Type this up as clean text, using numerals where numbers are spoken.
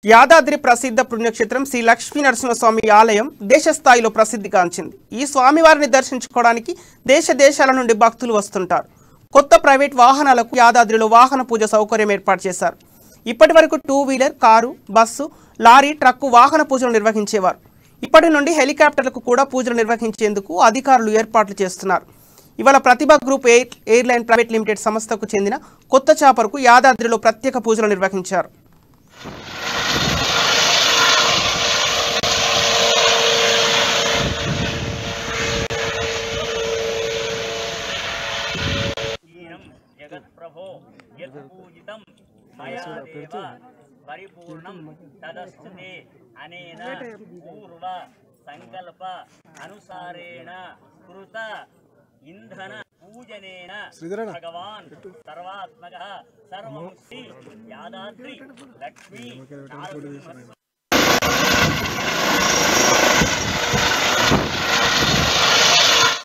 యాదాద్రి ప్రసిద్ధ పుణ్యక్షేత్రం శ్రీ లక్ష్మీ నరసింహస్వామి ఆలయం దేశస్థాయిలో ప్రసిద్ధిగాంచింది. ఈ స్వామివారిని దర్శించుకోవడానికి దేశాల నుండి భక్తులు వస్తుంటారు. కొత్త ప్రైవేట్ వాహనాలకు యాదాద్రిలో వాహన పూజ సౌకర్యం ఏర్పాటు చేశారు. ఇప్పటివరకు 2 wheeler, car, bus, lorry, truck వాహన పూజలు నిర్వహించేవారు. ఇప్పటి నుండి హెలికాప్టర్లకు కూడా పూజలు నిర్వహించేందుకు అధికారులు ఏర్పాట్లు చేస్తున్నారు. ఇవాళ ప్రతిభ గ్రూప్ ఎయిర్లైన్ ప్రైవేట్ లిమిటెడ్ సంస్థకు చెందిన కొత్త చాపర్కు యాదాద్రిలో ప్రత్యేక పూజలు నిర్వహించారు. जगत्प्रभो यत्पूजितं मया देव परिपूर्णं तदस्तुते अनेन पूर्व संकल्प अनुसारेण कृत इंधन पूजनेन भगवान् सर्वात्मकः सर्वं श्री यादाद्रि लक्ष्मी